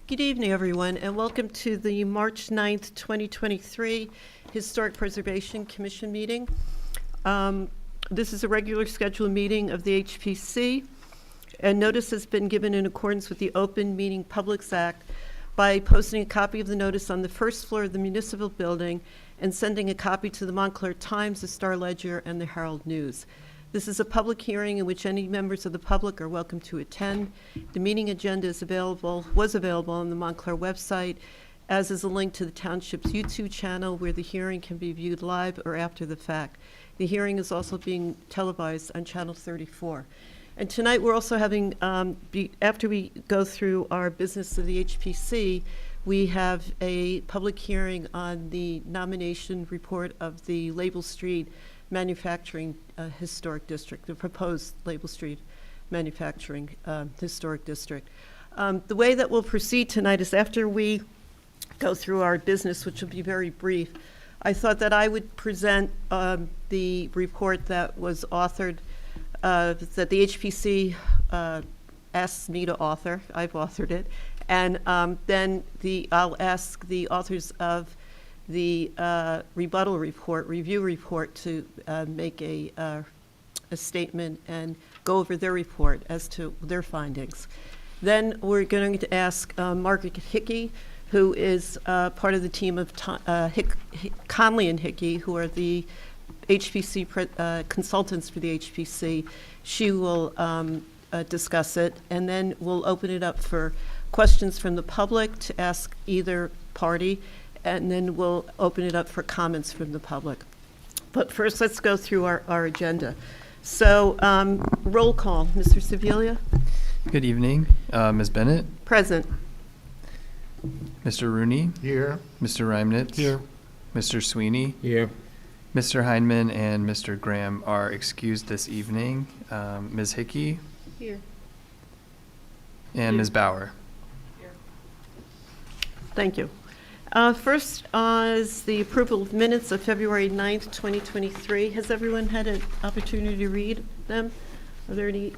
Good evening, everyone, and welcome to the March 9th, 2023 Historic Preservation Commission meeting. This is a regular scheduled meeting of the HPC, and notice has been given in accordance with the Open Meeting Publics Act by posting a copy of the notice on the first floor of the municipal building and sending a copy to the Montclair Times, the Star Ledger, and the Herald News. This is a public hearing in which any members of the public are welcome to attend. The meeting agenda was available on the Montclair website, as is a link to the township's YouTube channel where the hearing can be viewed live or after the fact. The hearing is also being televised on Channel 34. And tonight we're also having, after we go through our business of the HPC, we have a public hearing on the nomination report of the Label Street Manufacturing Historic District, the proposed Label Street Manufacturing Historic District. The way that we'll proceed tonight is after we go through our business, which will be very brief, I thought that I would present the report that was authored, that the HPC asked me to author. I've authored it. And then I'll ask the authors of the rebuttal report, review report, to make a statement and go over their report as to their findings. Then we're going to ask Margaret Hickey, who is part of the team of Conley and Hickey, who are the HPC consultants for the HPC. She will discuss it, and then we'll open it up for questions from the public to ask either party, and then we'll open it up for comments from the public. But first, let's go through our agenda. So, roll call. Mr. Sevilla? Good evening. Ms. Bennett? Present. Mr. Rooney? Here. Mr. Reimnitz? Here. Mr. Sweeney? Here. Mr. Heinman and Mr. Graham are excused this evening. Ms. Hickey? Here. And Ms. Bauer? Here. Thank you. First is the approval of minutes of February 9th, 2023. Has everyone had an opportunity to read them? Are there any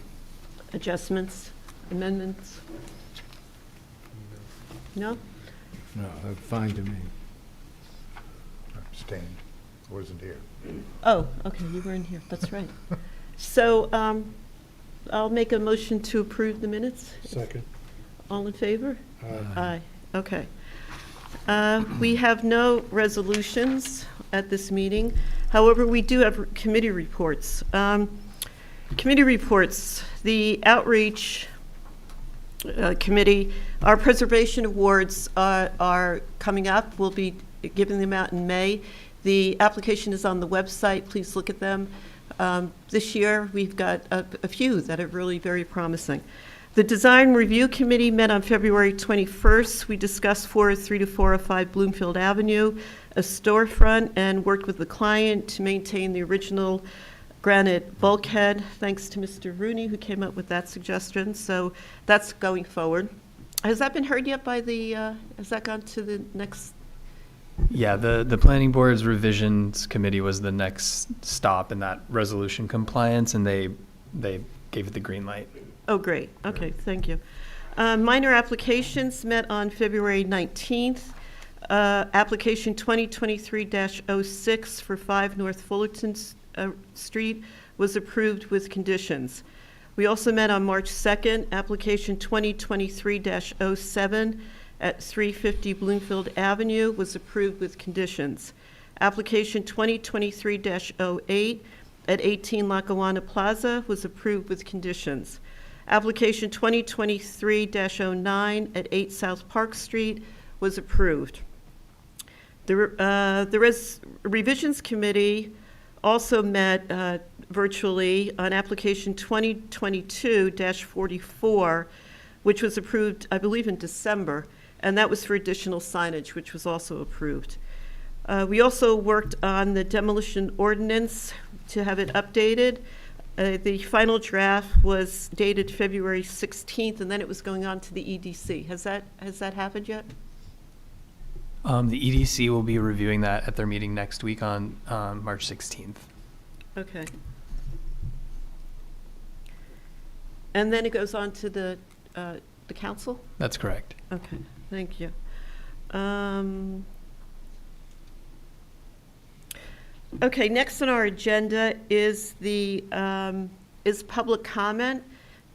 adjustments, amendments? No? No, that's fine to me. Abstained. Wasn't here. Oh, okay, you weren't here. That's right. So I'll make a motion to approve the minutes. Second. All in favor? Aye. Aye. Okay. We have no resolutions at this meeting. However, we do have committee reports. Committee reports, the Outreach Committee, our preservation awards are coming up. We'll be giving them out in May. The application is on the website. Please look at them. This year, we've got a few that are really very promising. The Design Review Committee met on February 21st. We discussed 403 to 405 Bloomfield Avenue, a storefront, and worked with the client to maintain the original granite bulkhead, thanks to Mr. Rooney, who came up with that suggestion. So that's going forward. Has that been heard yet by the, has that gone to the next? Yeah, the Planning Board's Revisions Committee was the next stop in that resolution compliance, and they gave it the green light. Oh, great. Okay, thank you. Minor applications met on February 19th. Application 2023-06 for 5 North Fullerton Street was approved with conditions. We also met on March 2nd. Application 2023-07 at 350 Bloomfield Avenue was approved with conditions. Application 2023-08 at 18 Lackawanna Plaza was approved with conditions. Application 2023-09 at 8 South Park Street was approved. The Revisions Committee also met virtually on application 2022-44, which was approved, I believe, in December, and that was for additional signage, which was also approved. We also worked on the demolition ordinance to have it updated. The final draft was dated February 16th, and then it was going on to the EDC. Has that happened yet? The EDC will be reviewing that at their meeting next week on March 16th. Okay. And then it goes on to the council? That's correct. Okay. Thank you. Okay, next on our agenda is is public comment.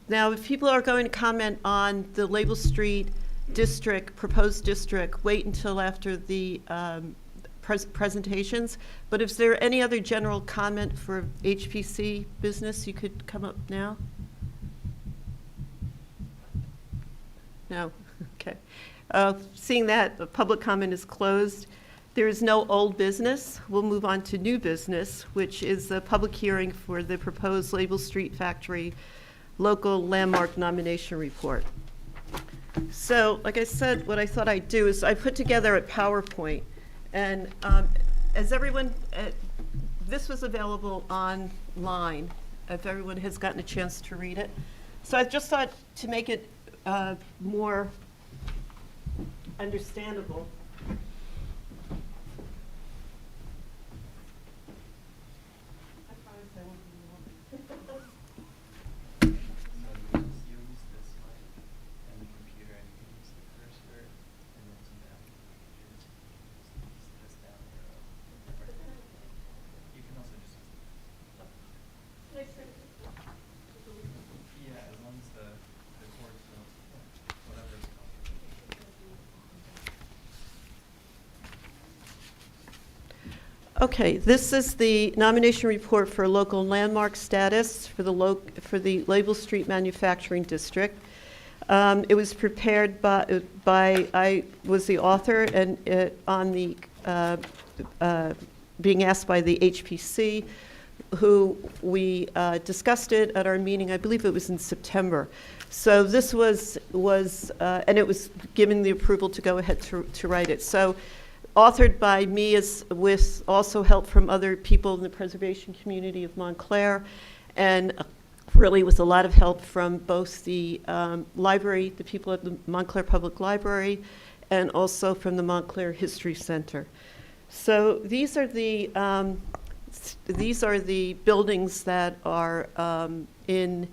Now, if people are going to comment on the Label Street district, proposed district, wait until after the presentations. But if there any other general comment for HPC business, you could come up now. No? Okay. Seeing that the public comment is closed, there is no old business. We'll move on to new business, which is a public hearing for the proposed Label Street Factory local landmark nomination report. So, like I said, what I thought I'd do is I put together a PowerPoint, and as everyone, this was available online, if everyone has gotten a chance to read it. So I just thought to make it more understandable. Okay, this is the nomination report for local landmark status for the Label Street Manufacturing District. It was prepared by I was the author, and on the being asked by the HPC, who we discussed it at our meeting. I believe it was in September. So this was and it was given the approval to go ahead to write it. So, authored by me with also help from other people in the preservation community of Montclair, and really with a lot of help from both the library, the people at the Montclair Public Library, and also from the Montclair History Center. So these are the buildings that are in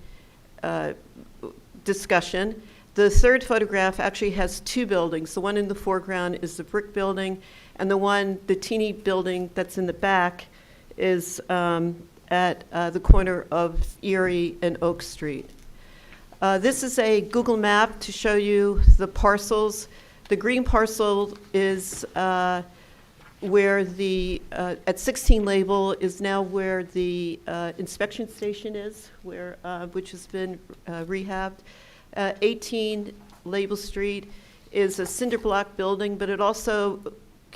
discussion. The third photograph actually has two buildings. The one in the foreground is the brick building, and the teeny building that's in the back is at the corner of Erie and Oak Street. This is a Google map to show you the parcels. The green parcel is where at 16 Label is now where the inspection station is, which has been rehabbed. 18 Label Street is a cinder block building, but it also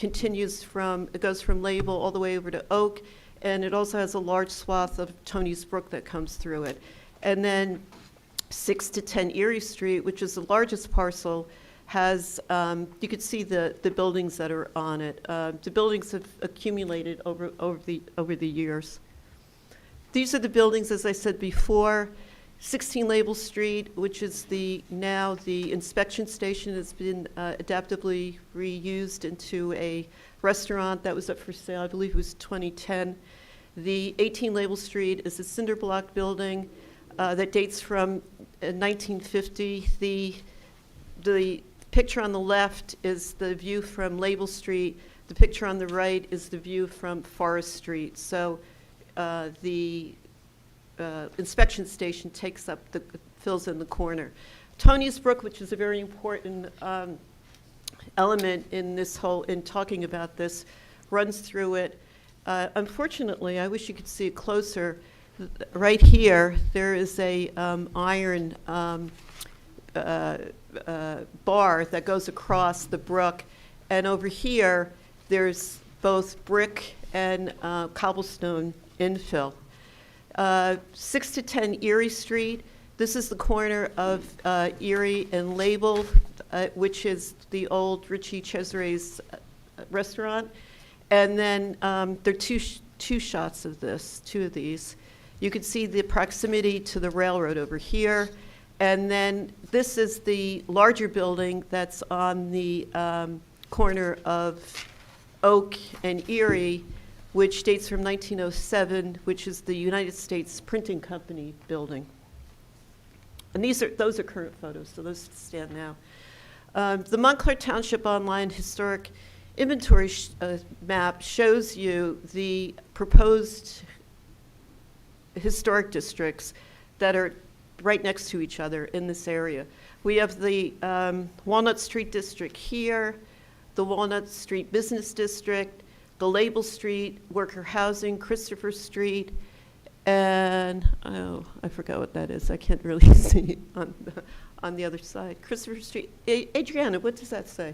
it goes from Label all the way over to Oak, and it also has a large swath of Tony's Brook that comes through it. And then 6 to 10 Erie Street, which is the largest parcel, has, you could see the buildings that are on it. The buildings have accumulated over the years. These are the buildings, as I said before. 16 Label Street, which is now the inspection station, has been adaptively reused into a restaurant that was up for sale. I believe it was 2010. The 18 Label Street is a cinder block building that dates from 1950. The picture on the left is the view from Label Street. The picture on the right is the view from Forest Street. So the inspection station fills in the corner. Tony's Brook, which is a very important element in talking about this, runs through it. Unfortunately, I wish you could see it closer. Right here, there is a iron bar that goes across the brook, and over here, there's both brick and cobblestone infill. 6 to 10 Erie Street. This is the corner of Erie and Label, which is the old Richie Cesare's restaurant. And then there are two shots of this, two of these. You can see the proximity to the railroad over here. And then this is the larger building that's on the corner of Oak and Erie, which dates from 1907, which is the United States Printing Company building. And those are current photos, so those stand now. The Montclair Township Online Historic Inventory map shows you the proposed historic districts that are right next to each other in this area. We have the Walnut Street District here, the Walnut Street Business District, the Label Street, Worker Housing, Christopher Street, and, oh, I forgot what that is. I can't really see on the other side. Christopher Street. Adriana, what does that say?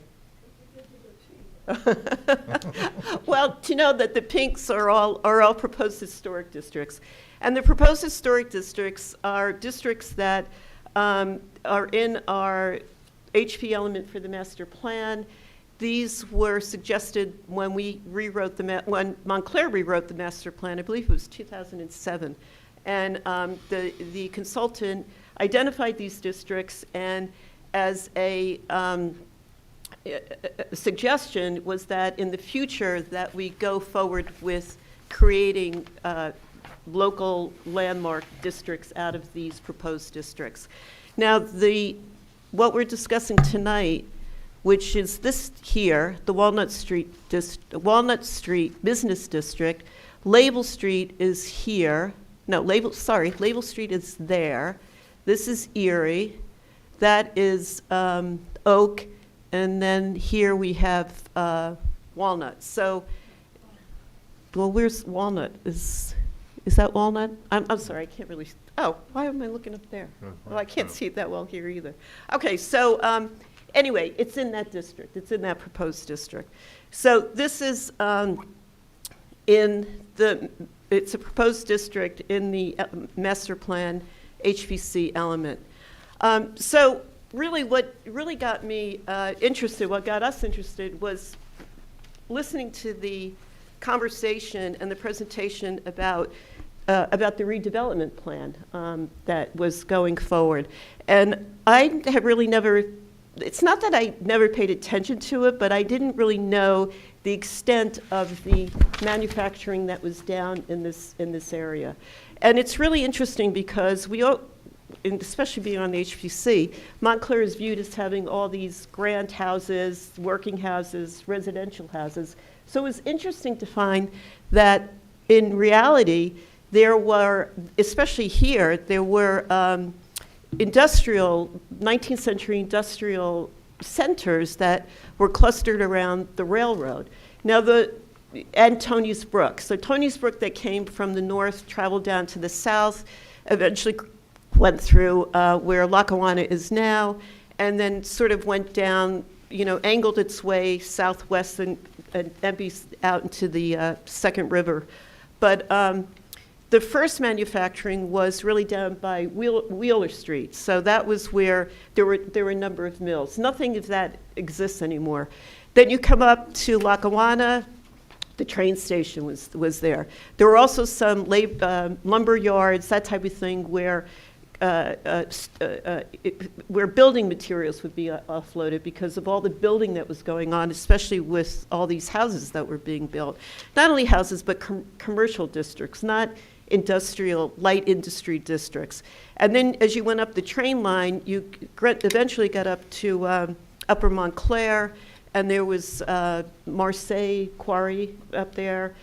Well, to know that the pinks are all proposed historic districts. And the proposed historic districts are districts that are in our HP element for the master plan. These were suggested when we rewrote when Montclair rewrote the master plan. I believe it was 2007. And the consultant identified these districts, and as a suggestion was that in the future that we go forward with creating local landmark districts out of these proposed districts. Now, what we're discussing tonight, which is this here, the Walnut Street Business District. Label Street is here. No, Label Street is there. This is Erie. That is Oak. And then here we have Walnut. So, well, where's Walnut? Is that Walnut? I'm sorry, I can't really, oh, why am I looking up there? Well, I can't see it that well here either. Okay, so anyway, it's in that district. It's in that proposed district. So this is it's a proposed district in the master plan HPC element. So really what really got me interested, what got us interested was listening to the conversation and the presentation about the redevelopment plan that was going forward. And I have really never, it's not that I never paid attention to it, but I didn't really know the extent of the manufacturing that was down in this area. And it's really interesting because and especially being on the HPC, Montclair is viewed as having all these grand houses, working houses, residential houses. So it was interesting to find that in reality, there were, especially here, there were 19th century industrial centers that were clustered around the railroad. Now and Tony's Brook. So Tony's Brook that came from the north, traveled down to the south, eventually went through where Lackawanna is now, and then sort of went down, angled its way southwest and out into the Second River. But the first manufacturing was really down by Wheeler Street. So that was where there were a number of mills. Nothing of that exists anymore. Then you come up to Lackawanna, the train station was there. There were also some lumber yards, that type of thing, where building materials would be offloaded because of all the building that was going on, especially with all these houses that were being built. Not only houses, but commercial districts, not light industry districts. And then as you went up the train line, you eventually got up to Upper Montclair, and there was Marseille Quarry up there,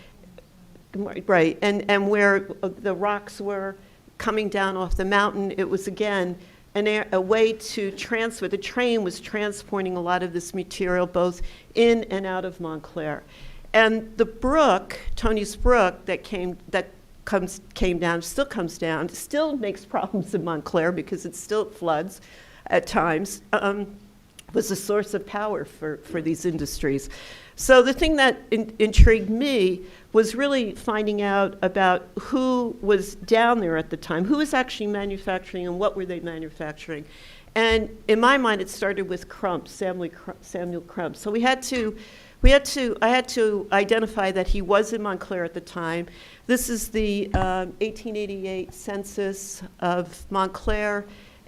right, and where the rocks were coming down off the mountain. It was, again, a way to transfer. The train was transporting a lot of this material both in and out of Montclair. And the brook, Tony's Brook, that came down, still comes down, still makes problems in Montclair because it still floods at times, was a source of power for these industries. So the thing that intrigued me was really finding out about who was down there at the time, who was actually manufacturing and what were they manufacturing. And in my mind, it started with Crump, Samuel Crump. So I had to identify that he was in Montclair at the time. This is the 1888 census of Montclair,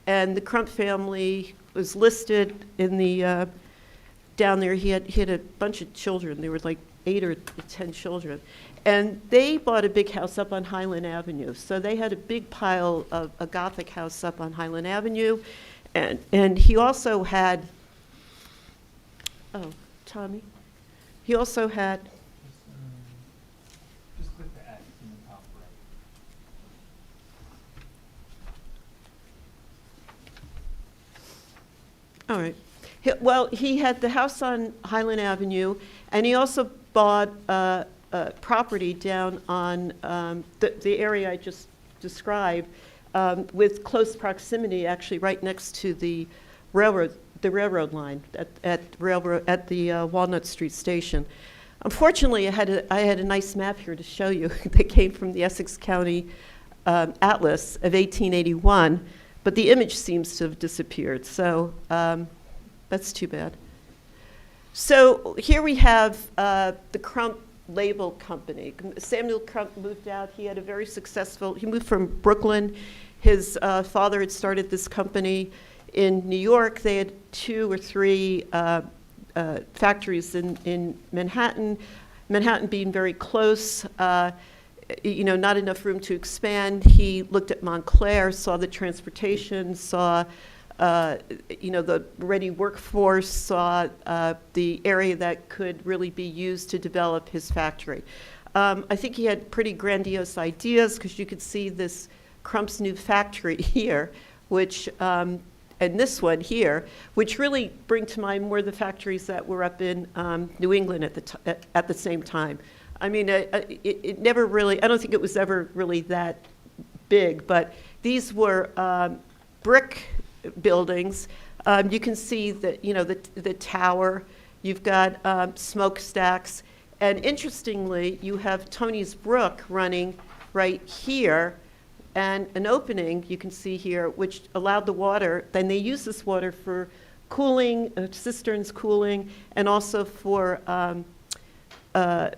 and the Crump family was listed in the down there. He had a bunch of children. There were like 8 or 10 children. And they bought a big house up on Highland Avenue. So they had a big pile of a Gothic house up on Highland Avenue. And he also had Oh, Tommy. He also had, Just click the X in the top right. all right. Well, he had the house on Highland Avenue, and he also bought property down on the area I just described, with close proximity, actually right next to the railroad line at the Walnut Street Station. Unfortunately, I had a nice map here to show you that came from the Essex County Atlas of 1881, but the image seems to have disappeared. So that's too bad. So here we have the Crump Label Company. Samuel Crump moved out. He had a very successful, he moved from Brooklyn. His father had started this company in New York. They had 2 or 3 factories in Manhattan. Manhattan being very close, not enough room to expand. He looked at Montclair, saw the transportation, saw the ready workforce, saw the area that could really be used to develop his factory. I think he had pretty grandiose ideas, because you could see this Crump's new factory here, which, and this one here, which really bring to mind more the factories that were up in New England at the same time. I mean, it never really, I don't think it was ever really that big, but these were brick buildings. You can see that, the tower, you've got smokestacks, and interestingly, you have Tony's Brook running right here, and an opening you can see here, which allowed the water, then they use this water for cooling, cisterns cooling, and also for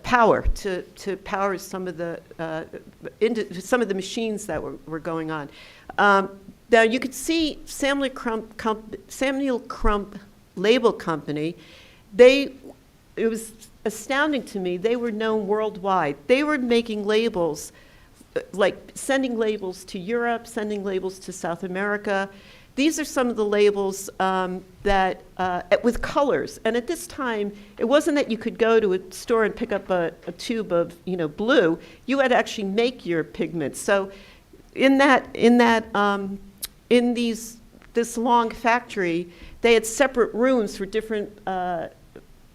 power, to power some of the machines that were going on. Now you could see Samuel Crump Label Company. It was astounding to me. They were known worldwide. They were making labels, like sending labels to Europe, sending labels to South America. These are some of the labels with colors. And at this time, it wasn't that you could go to a store and pick up a tube of blue. You had to actually make your pigments. So in this long factory, they had separate rooms for different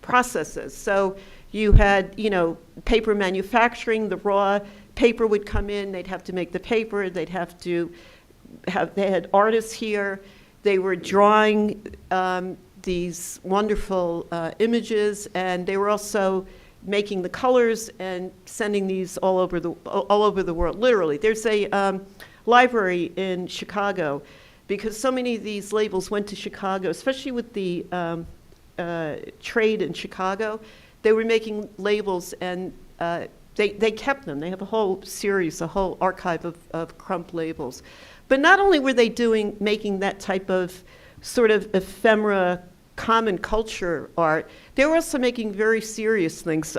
processes. So you had, paper manufacturing. The raw paper would come in. They'd have to make the paper. They had artists here. They were drawing these wonderful images, and they were also making the colors and sending these all over the world. Literally, there's a library in Chicago, because so many of these labels went to Chicago, especially with the trade in Chicago. They were making labels, and they kept them. They have a whole series, a whole archive of Crump labels. But not only were they making that type of sort of ephemera common culture art, they were also making very serious things.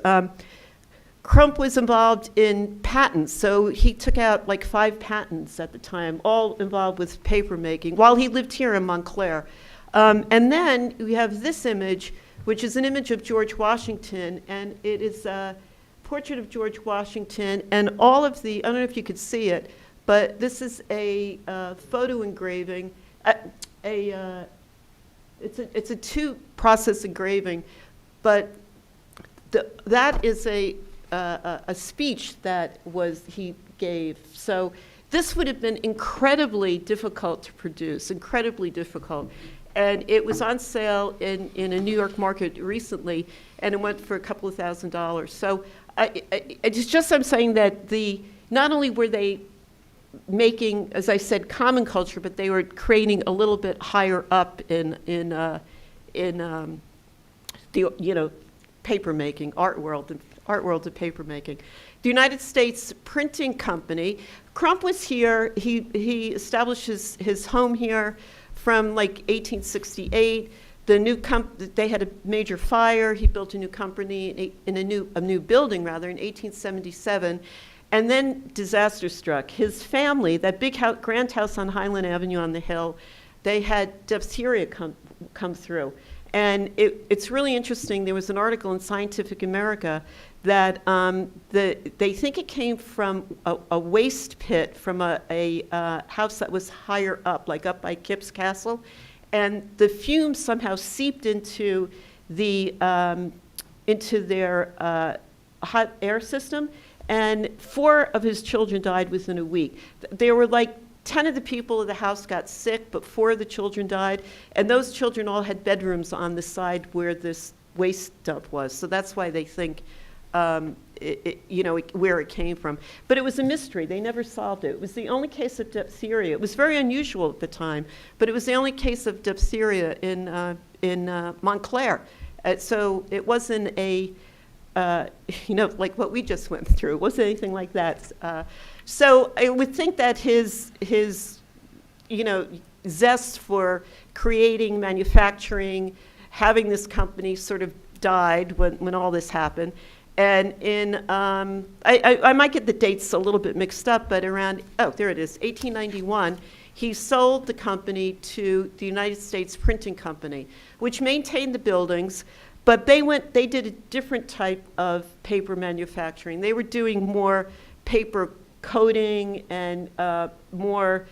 Crump was involved in patents, so he took out like 5 patents at the time, all involved with paper making, while he lived here in Montclair. And then we have this image, which is an image of George Washington, and it is a portrait of George Washington, and all of I don't know if you could see it, but this is a photo engraving. It's a 2-process engraving, but that is a speech that he gave. So this would have been incredibly difficult to produce, incredibly difficult. And it was on sale in a New York market recently, and it went for a couple of $1,000s. So it's just I'm saying that not only were they making, as I said, common culture, but they were creating a little bit higher up in the paper making, art world of paper making. The United States Printing Company. Crump was here. He established his home here from like 1868. They had a major fire. He built a new company a new building rather in 1877. And then disaster struck. His family, that big grand house on Highland Avenue on the hill, they had diphtheria come through. And it's really interesting. There was an article in Scientific America that they think it came from a waste pit from a house that was higher up, like up by Kip's Castle. And the fumes somehow seeped into their hot air system. And 4 of his children died within a week. There were like 10 of the people of the house got sick, but 4 of the children died. And those children all had bedrooms on the side where this waste dump was. So that's why they think, where it came from. But it was a mystery. They never solved it. It was the only case of diphtheria. It was very unusual at the time, but it was the only case of diphtheria in Montclair. So it wasn't like what we just went through. It wasn't anything like that. So I would think that his zest for creating, manufacturing, having this company sort of died when all this happened. And I might get the dates a little bit mixed up, but around, there it is, 1891, he sold the company to the United States Printing Company, which maintained the buildings. But they did a different type of paper manufacturing. They were doing more paper coating and more,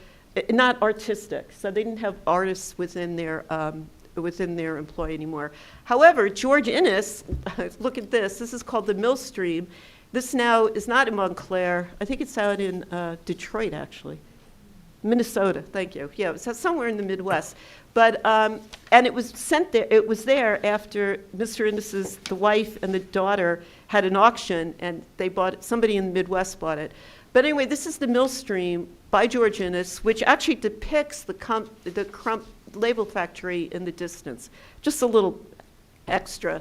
not artistic. So they didn't have artists within their employ anymore. However, George Innes, look at this. This is called the Millstream. This now is not in Montclair. I think it's out in Detroit, actually. Minnesota, thank you. Yeah, it's somewhere in the Midwest. But, and it was sent there, it was there after Mr. Innes's, the wife and the daughter had an auction, and they bought it, somebody in the Midwest bought it. But anyway, this is the Millstream by George Innes, which actually depicts the Crump label factory in the distance. Just a little extra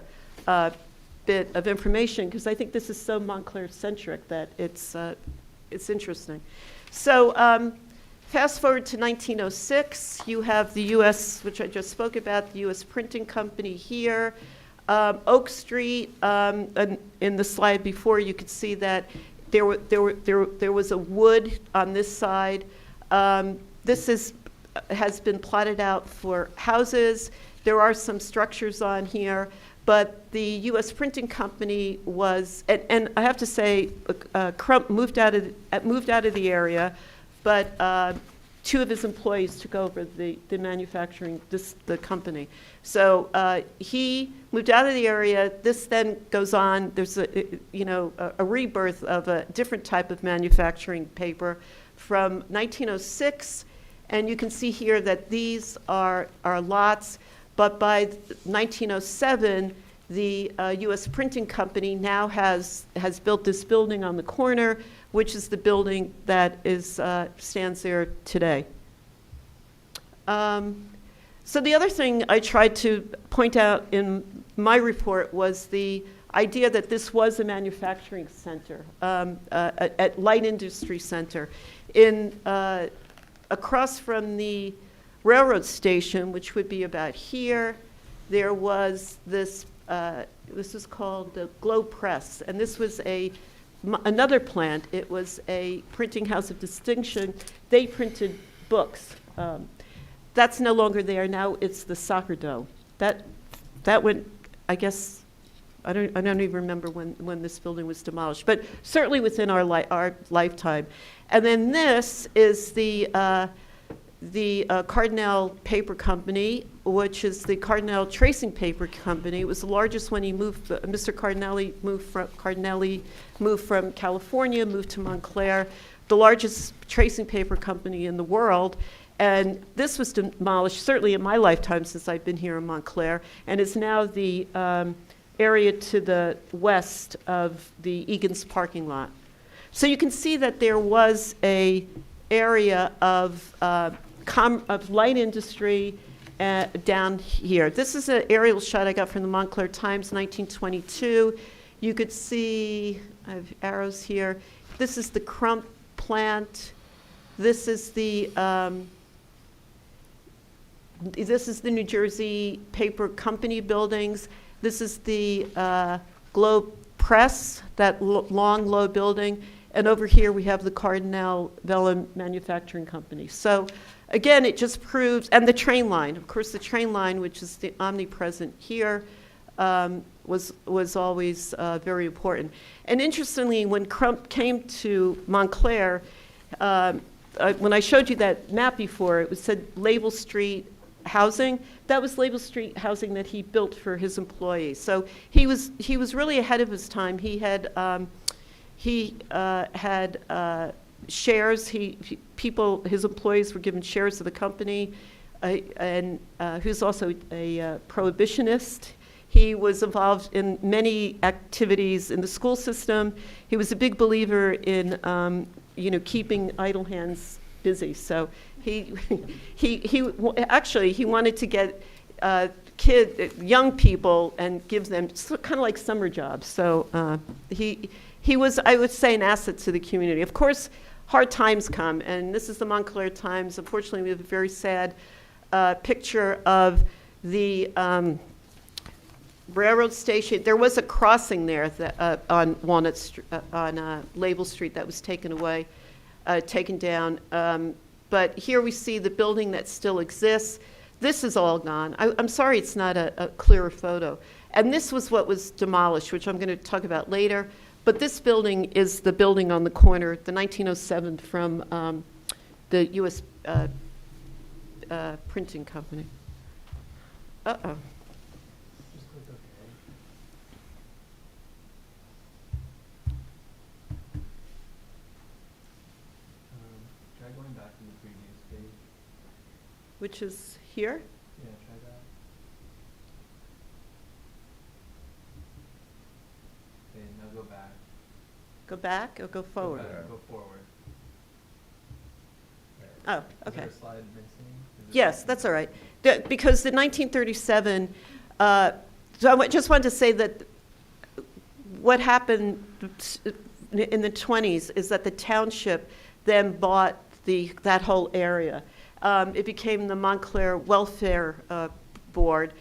bit of information, because I think this is so Montclair-centric that it's interesting. So, fast forward to 1906, you have the U.S., which I just spoke about, the U.S. Printing Company here. Oak Street, and in the slide before, you could see that there was a wood on this side. This has been plotted out for houses. There are some structures on here, but the U.S. Printing Company was, and I have to say, Crump moved out of the area. But 2 of his employees took over the manufacturing, the company. So he moved out of the area. This then goes on. There's a rebirth of a different type of manufacturing paper from 1906, and you can see here that these are lots. But by 1907, the U.S. Printing Company now has built this building on the corner, which is the building that stands there today. So the other thing I tried to point out in my report was the idea that this was a manufacturing center, a light industry center. Across from the railroad station, which would be about here, there was this was called the Globe Press, and this was another plant. It was a printing house of distinction. They printed books. That's no longer there. Now it's the Soccer Dome. That went, I guess, I don't even remember when this building was demolished, but certainly within our lifetime. And then this is the Cardinal Paper Company, which is the Cardinal Tracing Paper Company. It was the largest when he moved. Mr. Cardinelli moved from California, moved to Montclair, the largest tracing paper company in the world. And this was demolished, certainly in my lifetime since I've been here in Montclair, and is now the area to the west of the Egan's parking lot. So you can see that there was a area of light industry down here. This is an aerial shot I got from the Montclair Times, 1922. You could see, I have arrows here. This is the Crump plant. This is the New Jersey Paper Company buildings. This is the Globe Press, that long, low building. And over here we have the Cardinal Vellum Manufacturing Company. So again, it just proves, and the train line, of course, the train line, which is omnipresent here, was always very important. And interestingly, when Crump came to Montclair, when I showed you that map before, it said Label Street housing. That was Label Street housing that he built for his employees. So he was really ahead of his time. He had shares. His employees were given shares of the company, and he was also a prohibitionist. He was involved in many activities in the school system. He was a big believer in keeping idle hands busy. So he wanted to get young people and give them kind of like summer jobs. So he was, I would say, an asset to the community. Of course, hard times come, and this is the Montclair Times. Unfortunately, we have a very sad picture of the railroad station. There was a crossing there on Walnut Street, on Label Street, that was taken down. But here we see the building that still exists. This is all gone. I'm sorry it's not a clearer photo. And this was what was demolished, which I'm going to talk about later. But this building is the building on the corner, the 1907 from the U.S. Printing Company. Uh-oh. Try going back to the previous page. Which is here? Yeah, try that. Okay, now go back. Go back or go forward? Go back, go forward. Oh, Is okay. there a slide missing? Yes, that's all right. Because the 1937, so I just wanted to say that what happened in the 20s is that the township then bought that whole area. It became the Montclair Welfare Board.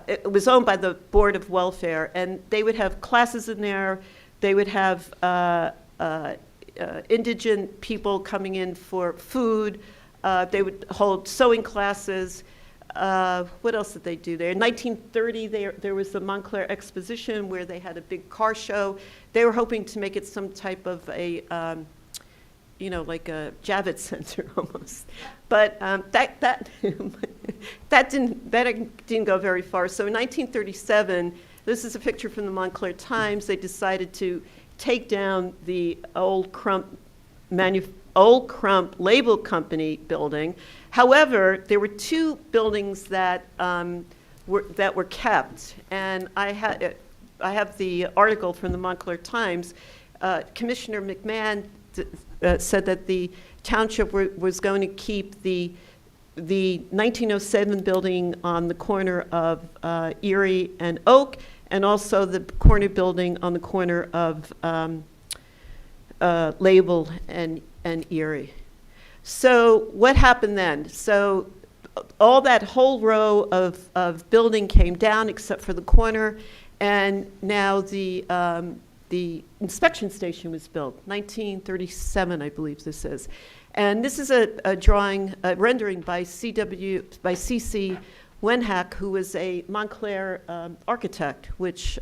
It was owned by the Board of Welfare, and they would have classes in there. They would have indigent people coming in for food. They would hold sewing classes. What else did they do there? In 1930, there was the Montclair Exposition where they had a big car show. They were hoping to make it some type of a, like a Javits Center almost. But that didn't go very far. So in 1937, this is a picture from the Montclair Times. They decided to take down the old Crump Label Company building. However, there were two buildings that were kept, and I have the article from the Montclair Times. Commissioner McMahon said that the township was going to keep the 1907 building on the corner of Erie and Oak, and also the corner building on the corner of Label and Erie. So what happened then? So all that whole row of building came down except for the corner, and now the inspection station was built, 1937, I believe this is. And this is a drawing, a rendering by C.C. Wenhack, who was a Montclair architect, which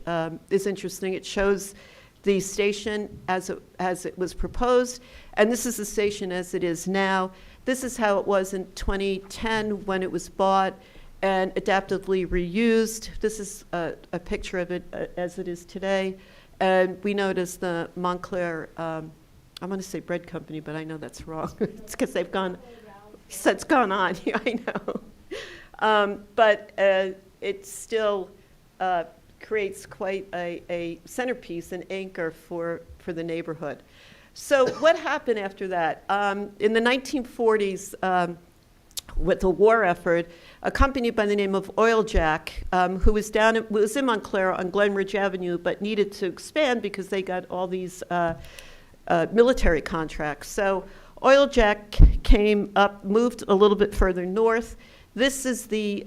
is interesting. It shows the station as it was proposed, and this is the station as it is now. This is how it was in 2010 when it was bought and adaptively reused. This is a picture of it as it is today. And we know it as the Montclair, I'm going to say bread company, but I know that's wrong. It's because they've gone, so it's gone on. Yeah, I know. But it still creates quite a centerpiece, an anchor for the neighborhood. So what happened after that? In the 1940s, with the war effort, a company by the name of Oil Jack, who was in Montclair on Glen Ridge Avenue, but needed to expand because they got all these military contracts. So Oil Jack came up, moved a little bit further north. This is the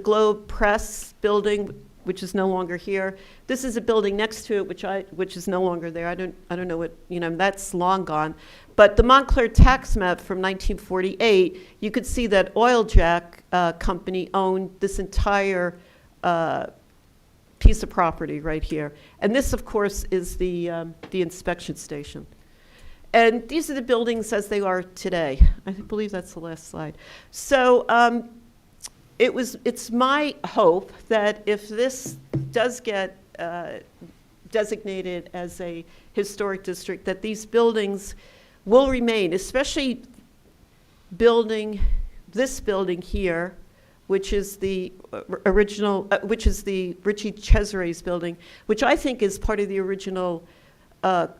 Globe Press building, which is no longer here. This is a building next to it, which is no longer there. I don't know what, that's long gone. But the Montclair tax map from 1948, you could see that Oil Jack Company owned this entire piece of property right here. And this, of course, is the inspection station. And these are the buildings as they are today. I believe that's the last slide. So it's my hope that if this does get designated as a historic district, that these buildings will remain, especially this building here, which is the original, which is the Richie Cesare's building, which I think is part of the original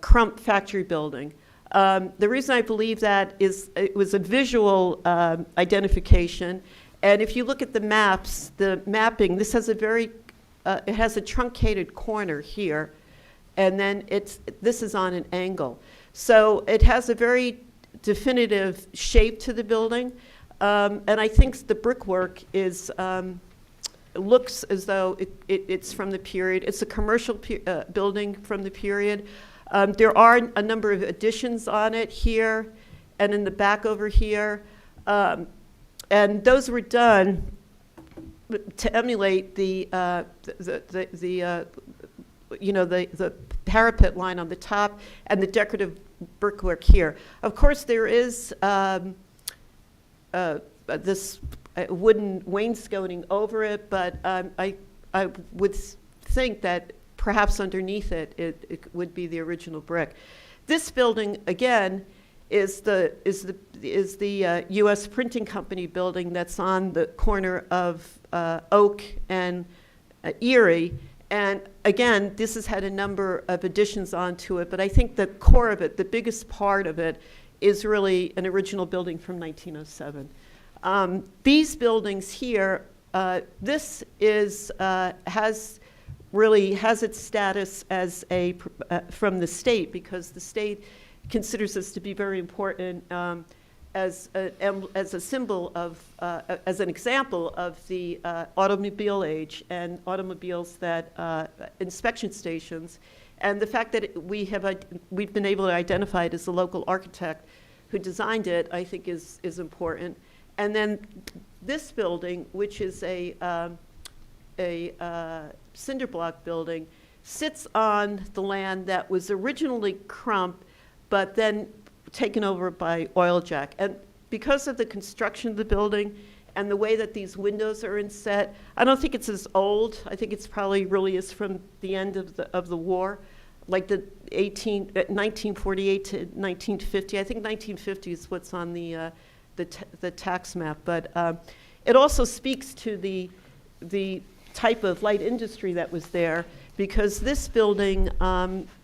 Crump factory building. The reason I believe that is it was a visual identification. And if you look at the maps, the mapping, this has it has a truncated corner here, and then this is on an angle. So it has a very definitive shape to the building. And I think the brickwork looks as though it's from the period. It's a commercial building from the period. There are a number of additions on it here and in the back over here. And those were done to emulate the parapet line on the top and the decorative brickwork here. Of course, there is this wooden wainscoting over it, but I would think that perhaps underneath it would be the original brick. This building, again, is the U.S. Printing Company building that's on the corner of Oak and Erie. And again, this has had a number of additions onto it, but I think the core of it, the biggest part of it, is really an original building from 1907. These buildings here, this has its status as from the state, because the state considers this to be very important as a symbol of, as an example of the automobile age and automobiles that inspection stations, and the fact that we've been able to identify it as the local architect who designed it, I think is important. And then this building, which is a cinder block building, sits on the land that was originally Crump, but then taken over by Oil Jack. And because of the construction of the building and the way that these windows are inset, I don't think it's as old. I think it's probably really is from the end of the war, like the 1948 to 1950. I think 1950 is what's on the tax map. But it also speaks to the type of light industry that was there, because this building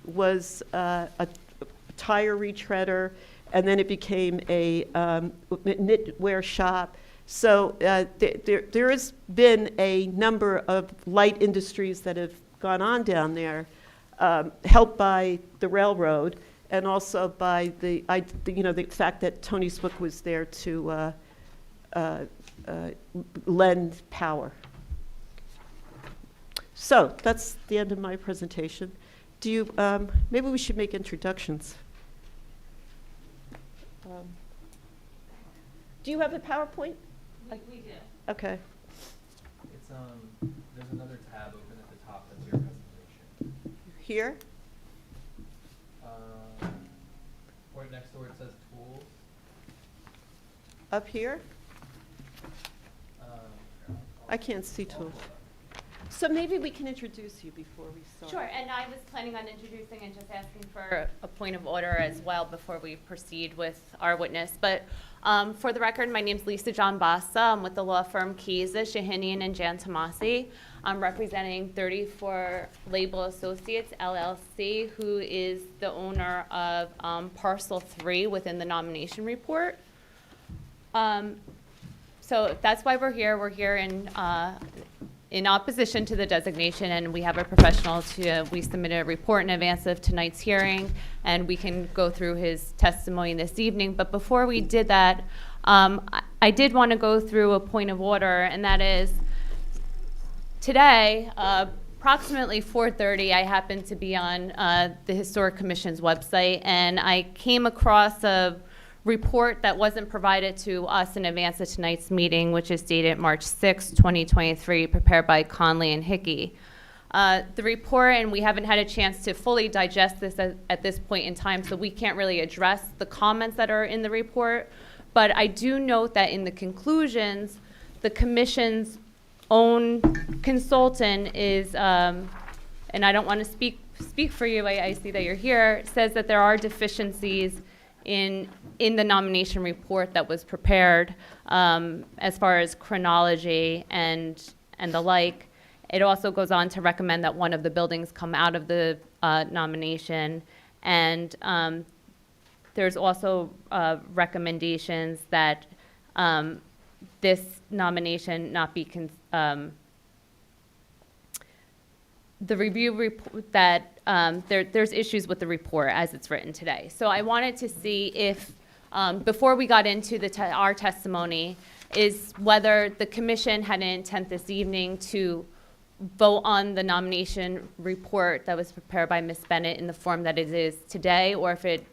was a tire retreader, and then it became a knitwear shop. So there has been a number of light industries that have gone on down there, helped by the railroad, and also by the fact that Tony Swick was there to lend power. So that's the end of my presentation. Do you, maybe we should make introductions. Do you have a PowerPoint? We do. Okay. It's there's another tab open at the top that's your presentation. Here? Right next to where it says tools. Up here? I can't see tools. So maybe we can introduce you before we start. Sure, and I was planning on introducing and just asking for a point of order as well before we proceed with our witness. But for the record, my name's Lisa John Bassa. I'm with the law firm Kiza, Shahinian, and Jan Tomasi. I'm representing 34 Label Associates, LLC, who is the owner of Parcel 3 within the nomination report. So that's why we're here. We're here in opposition to the designation, and we have a professional we submitted a report in advance of tonight's hearing, and we can go through his testimony this evening. But before we did that, I did want to go through a point of order, and that is, today, approximately 4:30, I happened to be on the Historic Commission's website, and I came across a report that wasn't provided to us in advance of tonight's meeting, which is dated March 6, 2023, prepared by Conley and Hickey. The report, and we haven't had a chance to fully digest this at this point in time, so we can't really address the comments that are in the report. But I do note that in the conclusions, the commission's own consultant is, and I don't want to speak for you, I see that you're here, says that there are deficiencies in the nomination report that was prepared, as far as chronology and the like. It also goes on to recommend that one of the buildings come out of the nomination, and there's also recommendations that this nomination not be the review report, that there's issues with the report as it's written today. So I wanted to see if, before we got into our testimony, is whether the commission had an intent this evening to vote on the nomination report that was prepared by Ms. Bennett in the form that it is today, or if it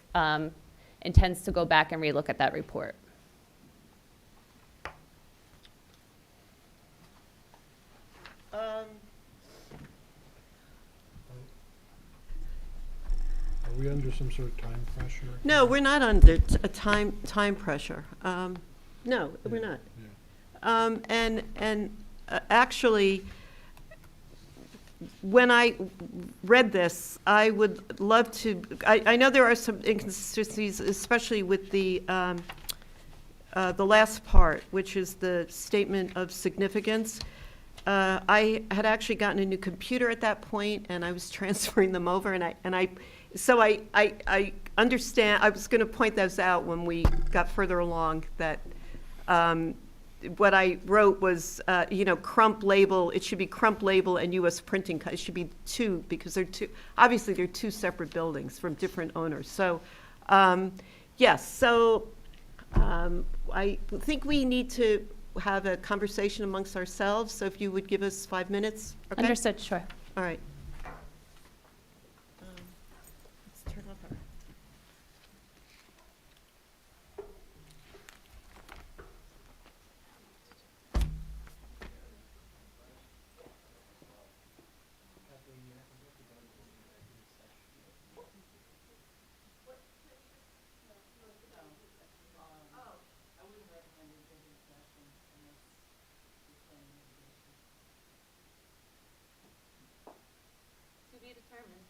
intends to go back and relook at that report. Are we under some sort of time pressure? No, we're not under a time pressure. No, we're not. Actually, when I read this, I would love to, I know there are some inconsistencies, especially with the last part, which is the statement of significance. I had actually gotten a new computer at that point, and I was transferring them over, so I understand. I was going to point those out when we got further along, that what I wrote was, crump label. It should be crump label and U.S. printing. It should be two, because obviously they're two separate buildings from different owners. So, yes. So I think we need to have a conversation amongst ourselves. So if you would give us 5 minutes. Okay? Understood, sure. All right. Let's turn off our. To be determined.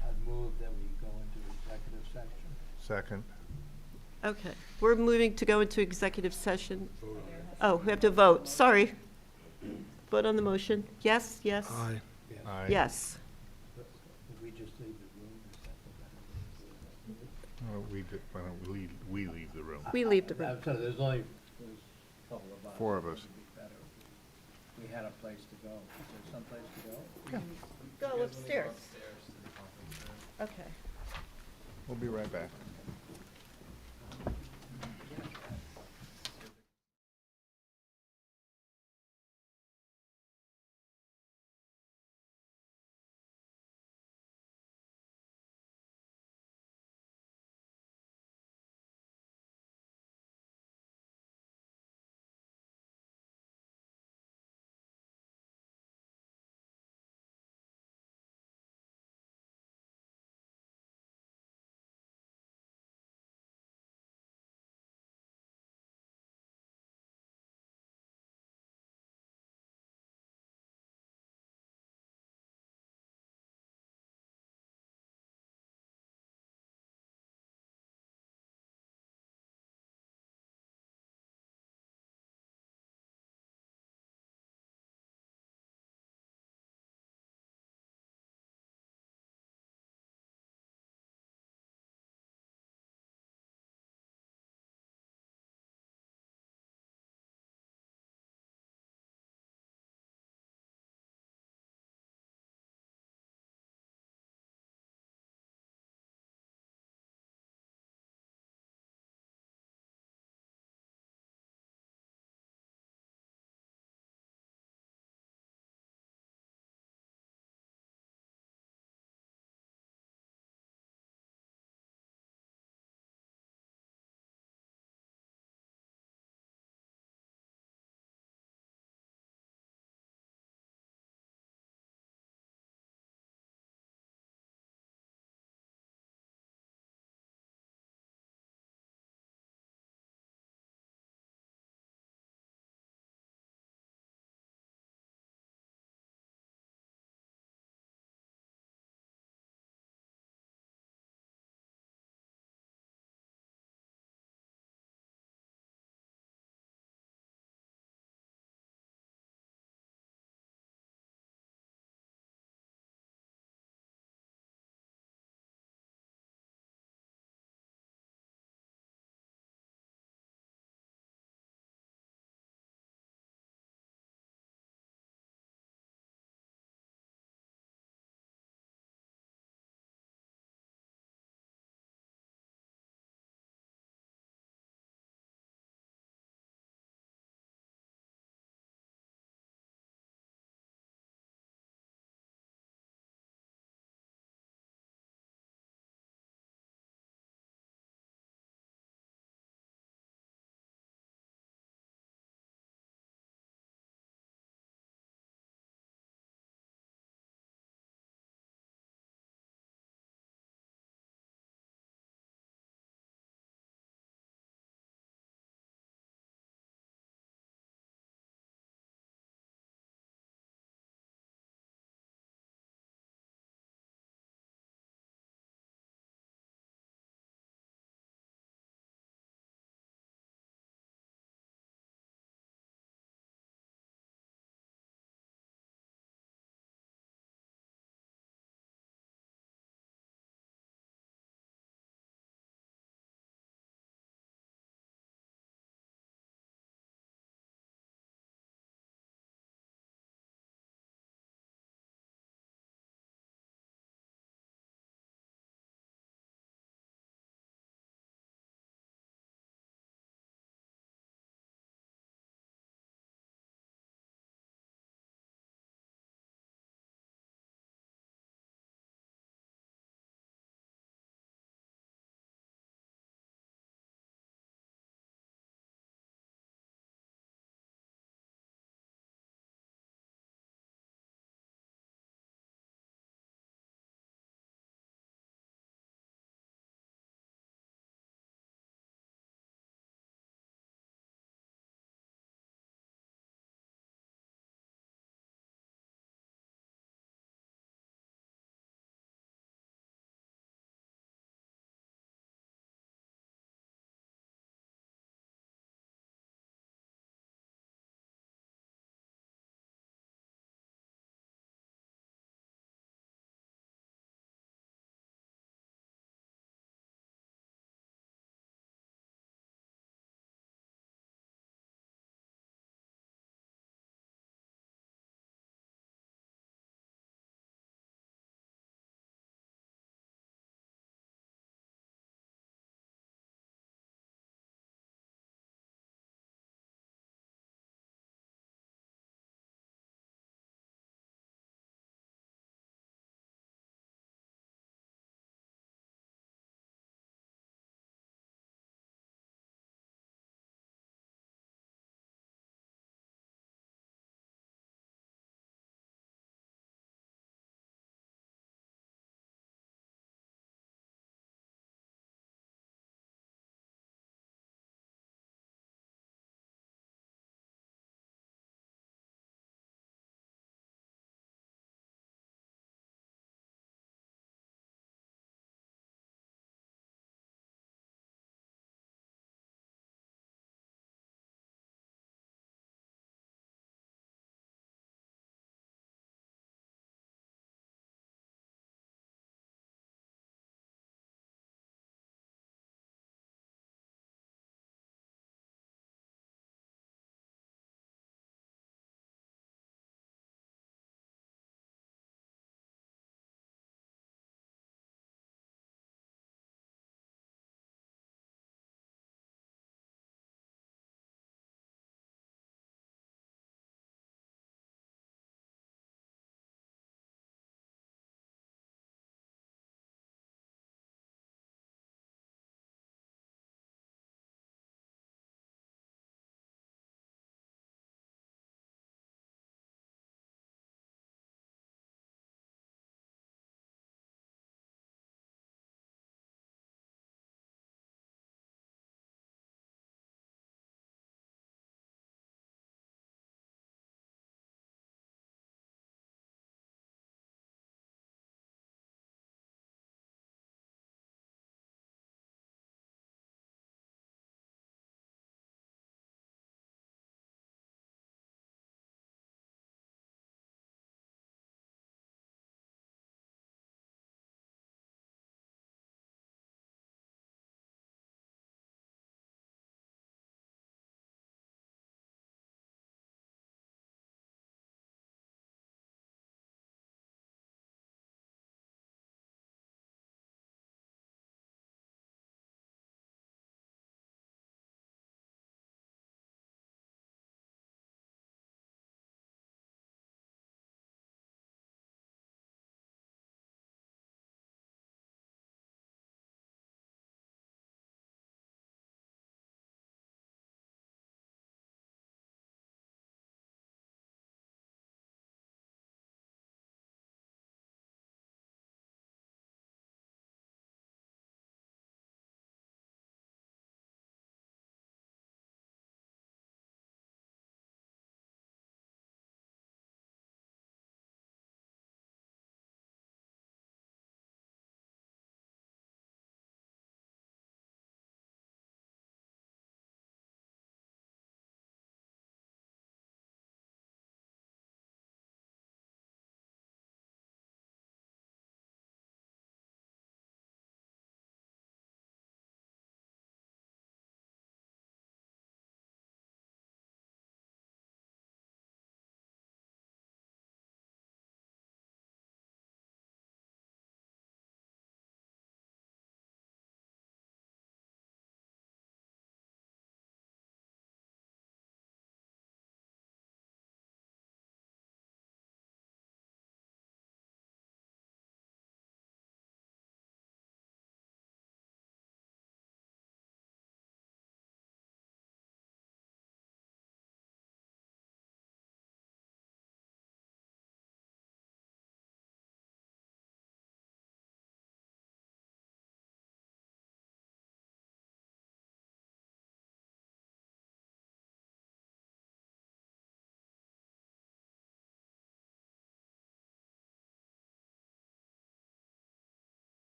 I'd move that we go into executive section. Second. Okay, we're moving to go into executive session. Oh, we have to vote, sorry. Vote on the motion. Yes, yes, Aye. Aye. yes. Did we just leave the room? Is that the Why don't we leave the room? We leave the room. So there's only a couple of us. 4 of us. It'd be better if we had a place to go. Is there some place to go? Go upstairs. Okay. We'll be right back.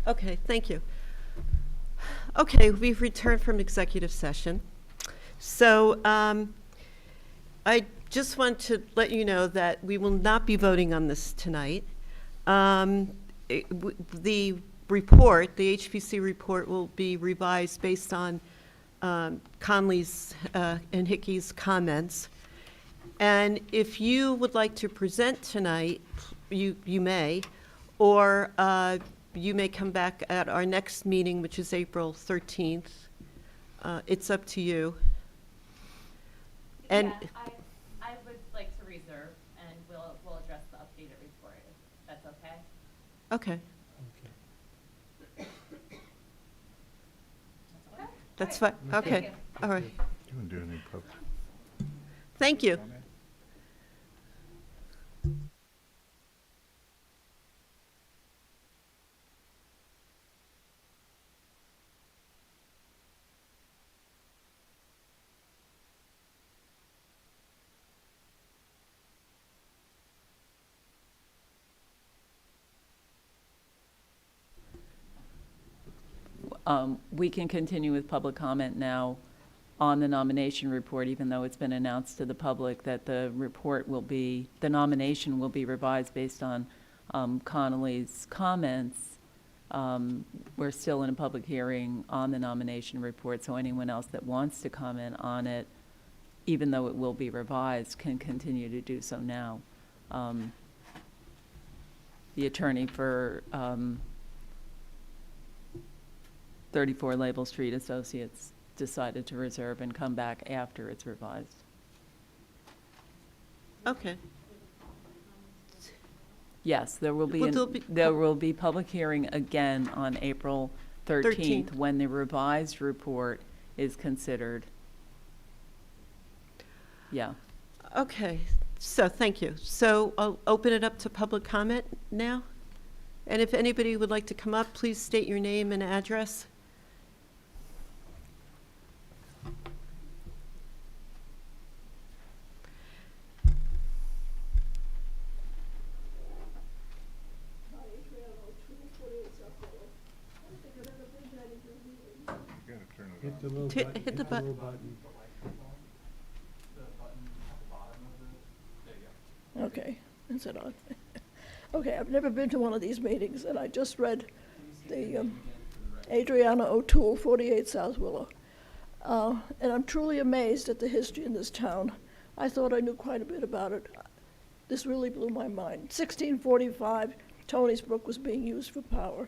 Okay, thank you. Okay, we've returned from executive session. So I just want to let you know that we will not be voting on this tonight. The report, the HPC report, will be revised based on Conley's and Hickey's comments. And if you would like to present tonight, you may, or you may come back at our next meeting, which is April 13th. It's up to you. And Yeah, I would like to reserve, and we'll address the updated report, if that's okay. okay, Okay. Okay? that's fine. Thank Okay, you. all right. You want to do any public Thank you. comment? We can continue with public comment now on the nomination report, even though it's been announced to the public that the nomination will be revised based on Connolly's comments. We're still in a public hearing on the nomination report, so anyone else that wants to comment on it, even though it will be revised, can continue to do so now. The attorney for 34 Label Street Associates decided to reserve and come back after it's revised. Okay, Yes, there will be, Well, there'll be- there will be public hearing again on April 13th 13th. when the revised report is considered. Yeah. okay. So, thank you. So I'll open it up to public comment now. And if anybody would like to come up, please state your name and address. You gotta turn it Hit on. the little Hit- button. hit the little button. Okay, is it on? Okay, I've never been to one of these meetings, and I just read the Adriana O'Toole, 48 South Willow. And I'm truly amazed at the history in this town. I thought I knew quite a bit about it. This really blew my mind. 1645, Tony's Brook was being used for power.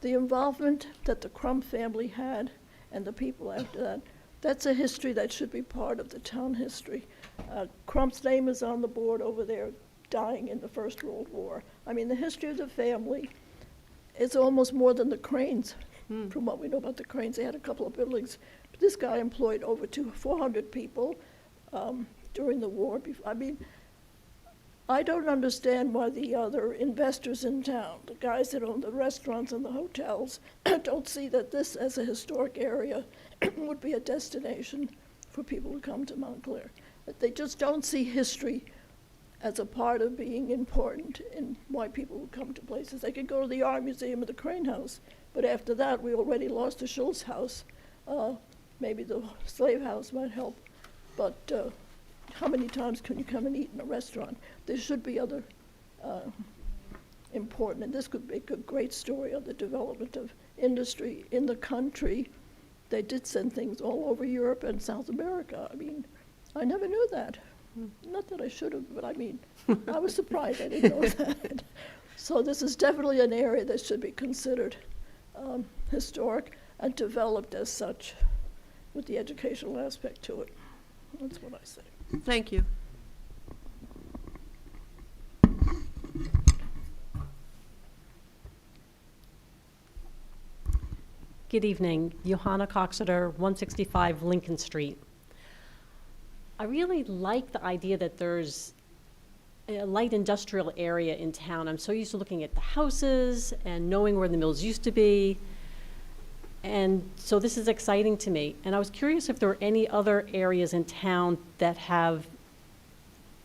The involvement that the Crump family had and the people after that, that's a history that should be part of the town history. Crump's name is on the board over there, dying in the First World War. I mean, the history of the family is almost more than the Cranes. From what we know about the Cranes, they had a couple of buildings. But this guy employed over 400 people during the war. I mean, I don't understand why the other investors in town, the guys that own the restaurants and the hotels, don't see that this, as a historic area, would be a destination for people to come to Montclair. That they just don't see history as a part of being important in why people would come to places. They could go to the Art Museum or the Crane House, but after that, we already lost the Schultz House. Maybe the Slave House might help, but how many times can you come and eat in a restaurant? There should be other important, and this could make a great story of the development of industry in the country. They did send things all over Europe and South America. I mean, I never knew that. Not that I should have, but I mean, I was surprised I didn't know that. So this is definitely an area that should be considered historic and developed as such with the educational aspect to it. That's what I say. Thank you. Good evening. Johanna Coxeter, 165 Lincoln Street. I really like the idea that there's a light industrial area in town. I'm so used to looking at the houses and knowing where the mills used to be. And so this is exciting to me. And I was curious if there were any other areas in town that have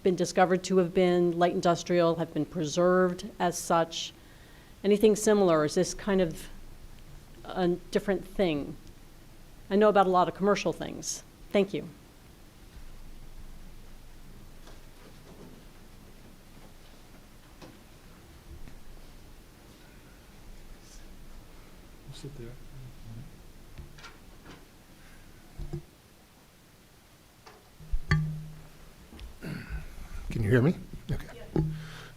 been discovered to have been light industrial, have been preserved as such, anything similar, or is this kind of a different thing? I know about a lot of commercial things. Thank you. Sit there. Can you hear me? Okay.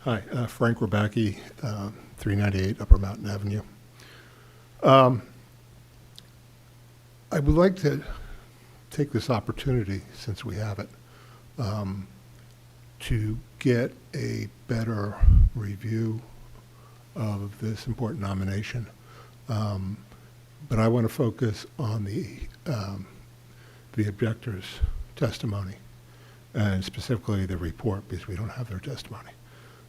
Hi, Frank Rabacki, 398 Upper Mountain Avenue. I would like to take this opportunity, since we have it, to get a better review of this important nomination. But I want to focus on the objector's testimony, and specifically the report, because we don't have their testimony.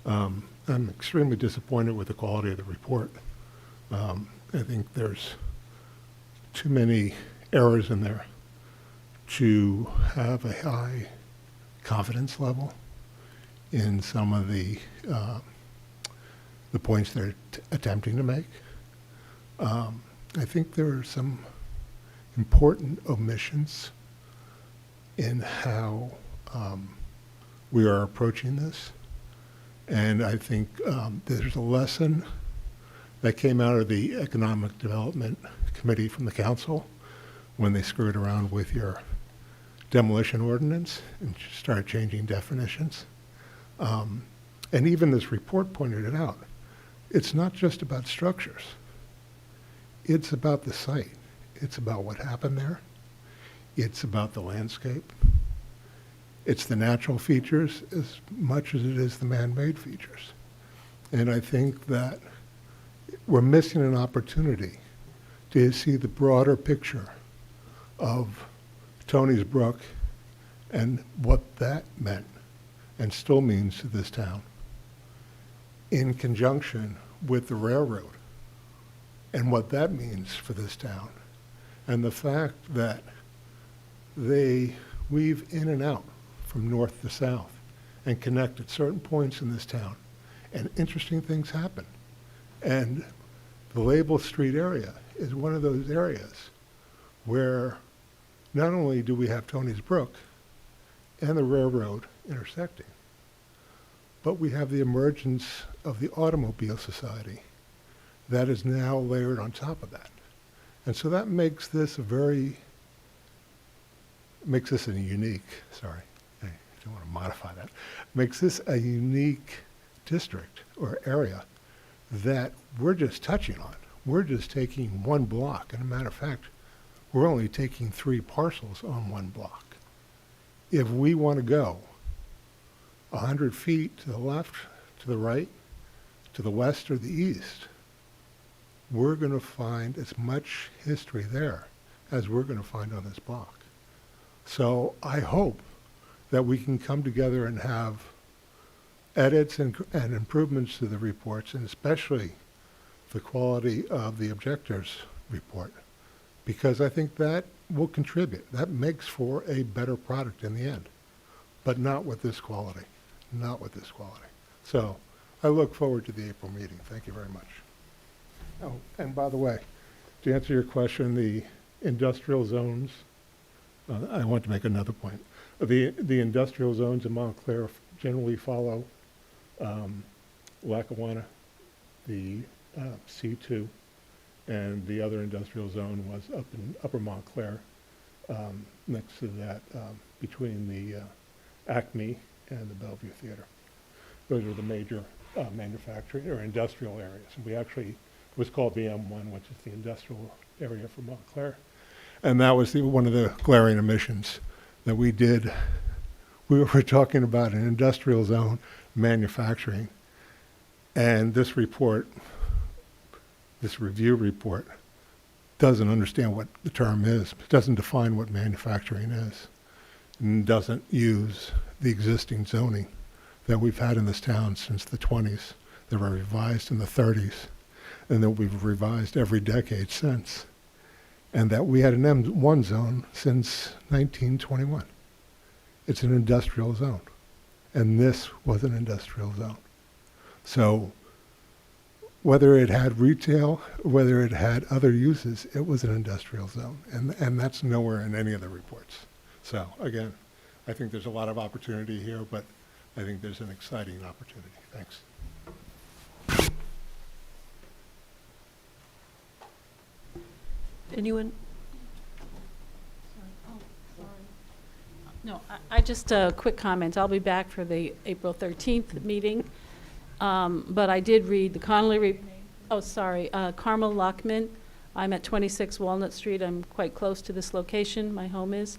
I'm extremely disappointed with the quality of the report. I think there's too many errors in there to have a high confidence level in some of the points they're attempting to make. I think there are some important omissions in how we are approaching this. And I think there's a lesson that came out of the Economic Development Committee from the council when they screwed around with your demolition ordinance and started changing definitions. And even this report pointed it out. It's not just about structures. It's about the site. It's about what happened there. It's about the landscape. It's the natural features as much as it is the man-made features. And I think that we're missing an opportunity to see the broader picture of Tony's Brook and what that meant and still means to this town in conjunction with the railroad and what that means for this town, and the fact that they weave in and out from north to south and connect at certain points in this town, and interesting things happen. And the Label Street area is one of those areas where not only do we have Tony's Brook and the railroad intersecting, but we have the emergence of the Automobile Society that is now layered on top of that. And so that makes this a unique, sorry, I don't want to modify that, makes this a unique district or area that we're just touching on. We're just taking one block. And a matter of fact, we're only taking 3 parcels on one block. If we want to go 100 feet to the left, to the right, to the west or the east, we're going to find as much history there as we're going to find on this block. So I hope that we can come together and have edits and improvements to the reports, and especially the quality of the objector's report, because I think that will contribute. That makes for a better product in the end, but not with this quality, not with this quality. So I look forward to the April meeting. Thank you very much. Oh, and by the way, to answer your question, the industrial zones, I want to make another point. The industrial zones in Montclair generally follow Lackawanna, the C2, and the other industrial zone was up in Upper Montclair, next to that, between the Acme and the Bellevue Theater. Those are the major manufacturing or industrial areas. And we actually, it was called the M1, which is the industrial area for Montclair. And that was one of the glaring omissions that we did. We were talking about an industrial zone, manufacturing, and this report, this review report, doesn't understand what the term is, doesn't define what manufacturing is, and doesn't use the existing zoning that we've had in this town since the 20s, that were revised in the 30s, and that we've revised every decade since, and that we had an M1 zone since 1921. It's an industrial zone, and this was an industrial zone. So whether it had retail, whether it had other uses, it was an industrial zone. And that's nowhere in any of the reports. So again, I think there's a lot of opportunity here, but I think there's an exciting opportunity. Thanks. Anyone? No, I just, a quick comment. I'll be back for the April 13th meeting. But I did read the Connolly, Carmel Lockman. I'm at 26 Walnut Street. I'm quite close to this location, my home is.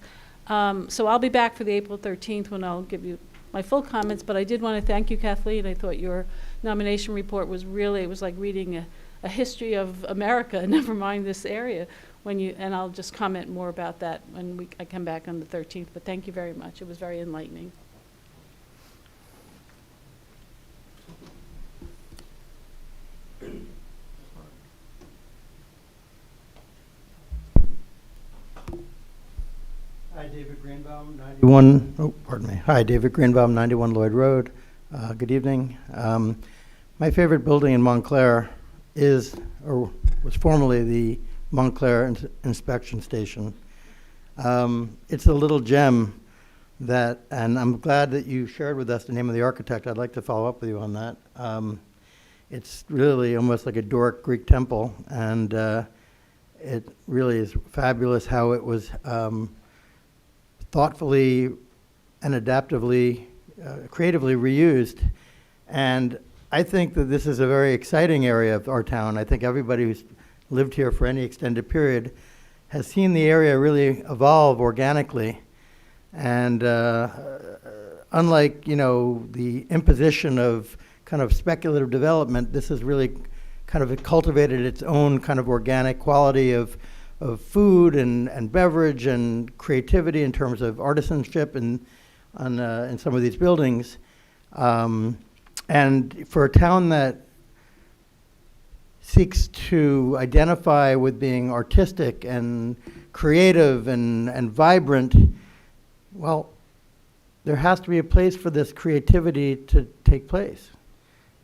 So I'll be back for the April 13th when I'll give you my full comments, but I did want to thank you, Kathleen. I thought your nomination report was really, it was like reading a history of America, never mind this area. And I'll just comment more about that when I come back on the 13th, but thank you very much. It was very enlightening. Hi, David Greenbaum, 91, oh, pardon me. Hi, David Greenbaum, 91 Lloyd Road. Good evening. My favorite building in Montclair was formerly the Montclair Inspection Station. It's a little gem and I'm glad that you shared with us the name of the architect. I'd like to follow up with you on that. It's really almost like a Doric Greek temple, and it really is fabulous how it was thoughtfully and adaptively, creatively reused. And I think that this is a very exciting area of our town. I think everybody who's lived here for any extended period has seen the area really evolve organically. And unlike, the imposition of kind of speculative development, this has really kind of cultivated its own kind of organic quality of food and beverage and creativity in terms of artisanship in some of these buildings. And for a town that seeks to identify with being artistic and creative and vibrant, well, there has to be a place for this creativity to take place.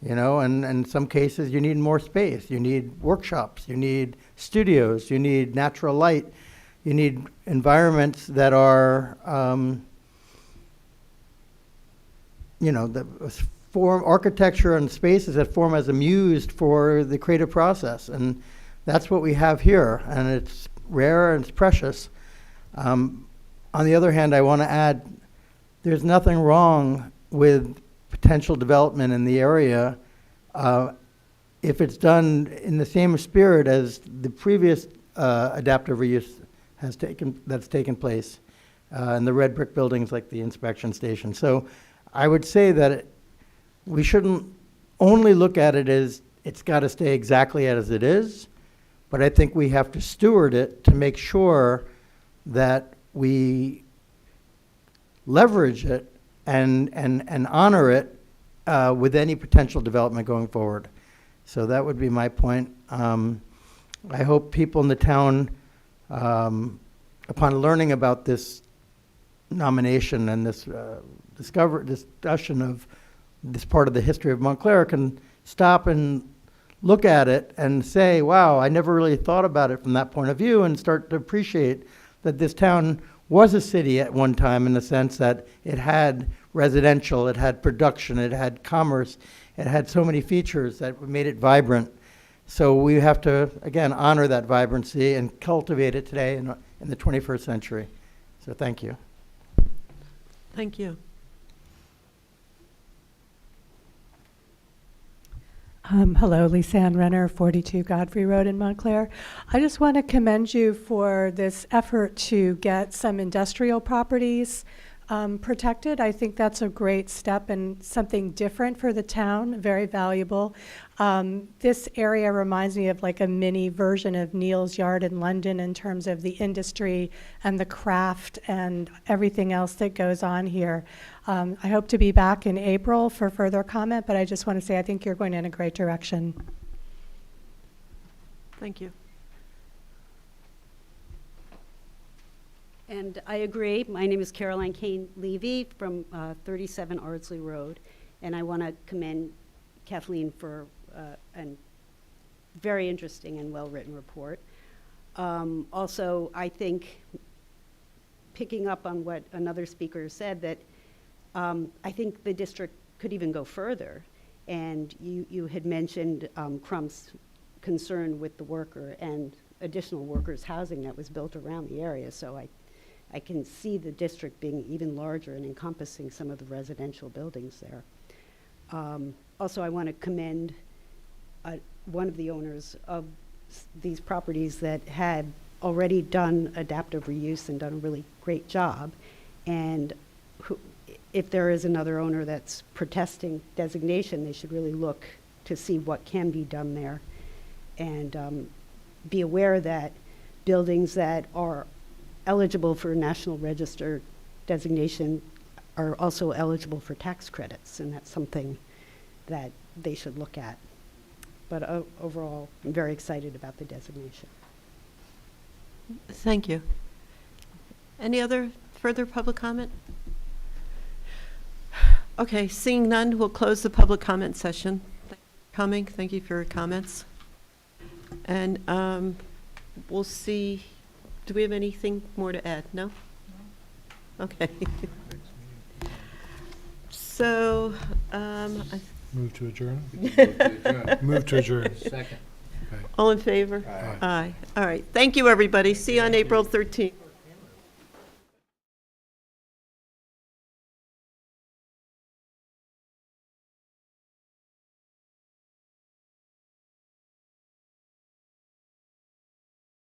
And in some cases you need more space. You need workshops, you need studios, you need natural light, you need environments that are, that form architecture and spaces that form as a muse for the creative process. And that's what we have here, and it's rare and it's precious. On the other hand, I want to add, there's nothing wrong with potential development in the area if it's done in the same spirit as the previous adaptive reuse that's taken place in the red brick buildings like the inspection station. So I would say that we shouldn't only look at it as it's got to stay exactly as it is, but I think we have to steward it to make sure that we leverage it and honor it with any potential development going forward. So that would be my point. I hope people in the town, upon learning about this nomination and this discussion of this part of the history of Montclair, can stop and look at it and say, wow, I never really thought about it from that point of view, and start to appreciate that this town was a city at one time, in the sense that it had residential, it had production, it had commerce, it had so many features that made it vibrant. So we have to, again, honor that vibrancy and cultivate it today in the 21st century. So thank you. Thank you. Hello, Lisanne Renner, 42 Godfrey Road in Montclair. I just want to commend you for this effort to get some industrial properties protected. I think that's a great step and something different for the town, very valuable. This area reminds me of like a mini version of Neal's Yard in London in terms of the industry and the craft and everything else that goes on here. I hope to be back in April for further comment, but I just want to say I think you're going in a great direction. Thank you. And I agree. My name is Caroline Kane Levy from 37 Ardsley Road, and I want to commend Kathleen for and very interesting and well-written report. Also, I think, picking up on what another speaker said, that I think the district could even go further. And you had mentioned Crump's concern with the worker and additional workers' housing that was built around the area. So I can see the district being even larger and encompassing some of the residential buildings there. Also, I want to commend one of the owners of these properties that had already done adaptive reuse and done a really great job. And if there is another owner that's protesting designation, they should really look to see what can be done there, and be aware that buildings that are eligible for National Register designation are also eligible for tax credits, and that's something that they should look at. But overall, I'm very excited about the designation. Thank you. Any other further public comment? Okay, seeing none, we'll close the public comment session. Thank you for your comments. And we'll see, do we have anything more to add? No? Okay. So, Move to adjourn? Move to adjourn. Move to adjourn. Second. Okay. all in favor? Aye. Aye. All right, thank you, everybody. See you on April 13th.